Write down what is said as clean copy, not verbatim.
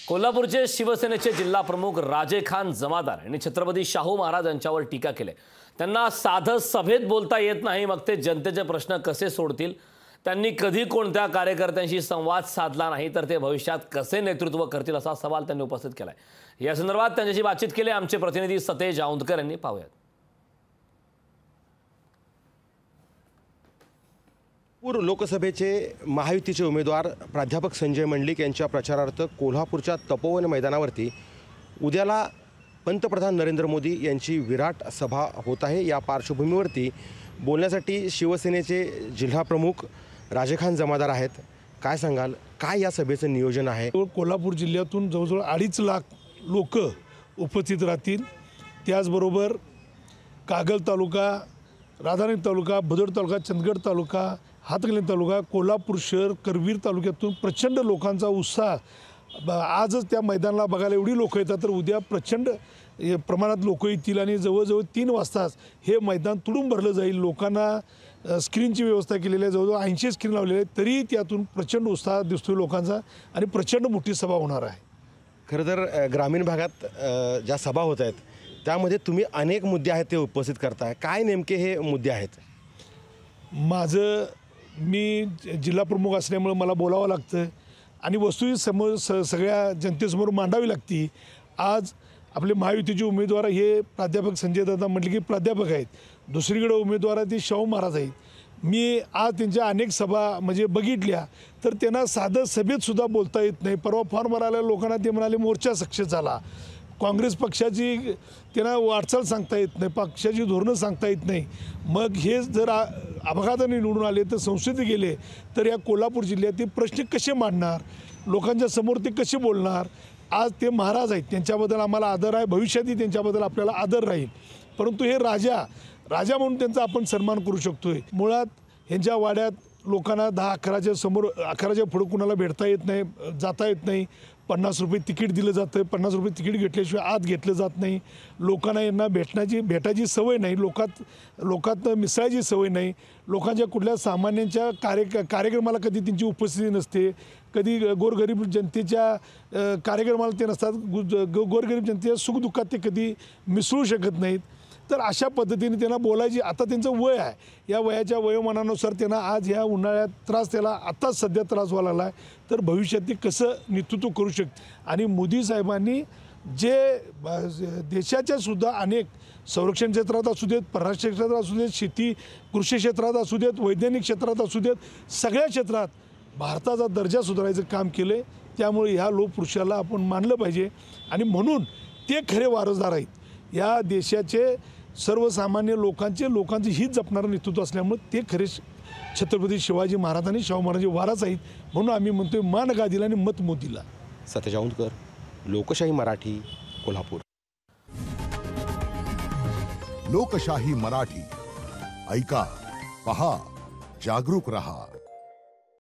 कोल्हापूरचे शिवसेनेचे जिल्हा प्रमुख राजे खान जमादार यांनी छत्रपती शाहू महाराज यांच्यावर टीका केली। त्यांना साधं सभेत बोलता येत नाही, मग ते जनतेचे प्रश्न कसे सोडतील? त्यांनी कधी कोणत्या कार्यकर्त्यांशी संवाद साधला नाही तर ते भविष्यात कसे नेतृत्व करतील असा सवाल त्यांनी उपस्थित केलाय। या संदर्भात त्यांच्याशी बातचीत केली आमचे प्रतिनिधी सतेज औंधकर यांनी। पाहूयात। कोल्हापूर लोकसभेचे महायुतीचे उमेदवार प्राध्यापक संजय मंडलिक यांच्या प्रचारार्थ कोल्हापूरच्या तपोवन मैदानावरती उद्याला पंतप्रधान नरेंद्र मोदी यांची विराट सभा होत आहे। या पार्श्वभूमीवरती बोलण्यासाठी शिवसेनेचे जिल्हा प्रमुख राजे खान जमादार आहेत। काय सांगाल, काय या सभेचं नियोजन आहे? कोल्हापूर जिल्ह्यातून जवळजवळ 2.5 लाख लोक उपस्थित राहतील। त्याचबरोबर कागल तालुका, राधानगरी तालुका, भदर तालुका, चंदगड तालुका, हातकणंगले तालुका, कोल्हापूर शहर, करवीर तालुक्यातून प्रचंड लोकांचा उत्साह आजच त्या मैदानाला बघायला एवढी लोक येतात, तर उद्या प्रचंड प्रमाणात लोक येतील आणि जवळजवळ 3 वाजताच हे मैदान तुडूंब भरलं जाईल। लोकांना स्क्रीनची व्यवस्था केलेली आहे, जवळजवळ 80 स्क्रीन लावलेले आहेत, तरी त्यातून प्रचंड उत्साह दिसतोय लोकांचा आणि प्रचंड मोठी सभा होणार आहे। खरं तर ग्रामीण भागात ज्या सभा होत आहेत त्यामध्ये तुम्ही अनेक मुद्दे आहेत ते उपस्थित करताय। काय नेमके हे मुद्दे आहेत? मी जिल्हा प्रमुख असल्यामुळे मला बोलावं लागतं आणि वस्तू समोर सगळ्या जनतेसमोर मांडावी लागती। आज आपले महायुतीचे उमेदवार हे प्राध्यापक संजय दादा मंडलिक की प्राध्यापक आहेत, दुसरीकडे उमेदवार ते शाहू महाराज आहेत। मी आज त्यांच्या अनेक सभा म्हणजे बघितल्या, तर त्यांना साधं सभेत सुद्धा बोलता येत नाही। परवा फॉर्म भरायला लोकांना ते म्हणाले मोर्चा सक्सेस झाला। काँग्रेस पक्षाची त्यांना वाटचाल सांगता येत नाही, पक्षाची धोरणं सांगता येत नाही। मग हे जर अपघाताने निवडून आले तर संसदेत गेले तर या कोल्हापूर जिल्ह्यातील प्रश्न कसे मांडणार, लोकांच्या समोर ते कसे बोलणार? आज ते महाराज आहेत, त्यांच्याबद्दल आम्हाला आदर आहे, भविष्यातही त्यांच्याबद्दल आपल्याला आदर राहील। परंतु हे राजा म्हणून त्यांचा आपण सन्मान करू शकतोय। मुळात ह्यांच्या वाड्यात लोकांना 10-11च्या समोर 11च्या पुढे कुणाला भेटता येत नाही, जाता येत नाही। 50 रुपये तिकीट दिलं जातं, 50 रुपये तिकीट घेतल्याशिवाय आत घेतलं जात नाही। लोकांना यांना भेटायची सवय नाही, लोकात मिसळायची सवय नाही। लोकांच्या कुठल्या सामान्यांच्या कार्यक्रमाला कधी त्यांची उपस्थिती नसते, कधी गोरगरीब जनतेच्या कार्यक्रमाला ते नसतात, गोरगरीब जनतेच्या सुखदुःखात ते कधी मिसळू शकत नाहीत। तर अशा पद्धतीने त्यांना बोलायची, आता त्यांचं वय आहे, या वयाच्या वयोमानानुसार त्यांना आज ह्या उन्हाळ्यात त्रास, त्याला आत्ताच सध्या त्रास व्हायला लागला आहे, तर भविष्यात ते कसं नेतृत्व करू शकते। आणि मोदी साहेबांनी जे देशाच्या सुद्धा अनेक संरक्षण क्षेत्रात असू देत, परराष्ट्र क्षेत्रात असू देत, शेती कृषी क्षेत्रात असू देत, वैज्ञानिक क्षेत्रात असू देत, सगळ्या क्षेत्रात भारताचा दर्जा सुधारायचं काम केलं आहे। त्यामुळे ह्या लोकपुरुषाला आपण मानलं पाहिजे आणि म्हणून ते खरे वारसदार आहेत। या देशाचे सर्वसामान्य लोकांचे हित जपणारं नेतृत्व असल्यामुळे ते खरे छत्रपती शिवाजी महाराज आणि शाहू महाराजांचे वारस आहेत। म्हणून आम्ही म्हणतोय मान गादीला आणि मत मोदीला। सतेज औंधकर, लोकशाही मराठी, कोल्हापूर। लोकशाही मराठी, ऐका, पहा, जागरूक रहा।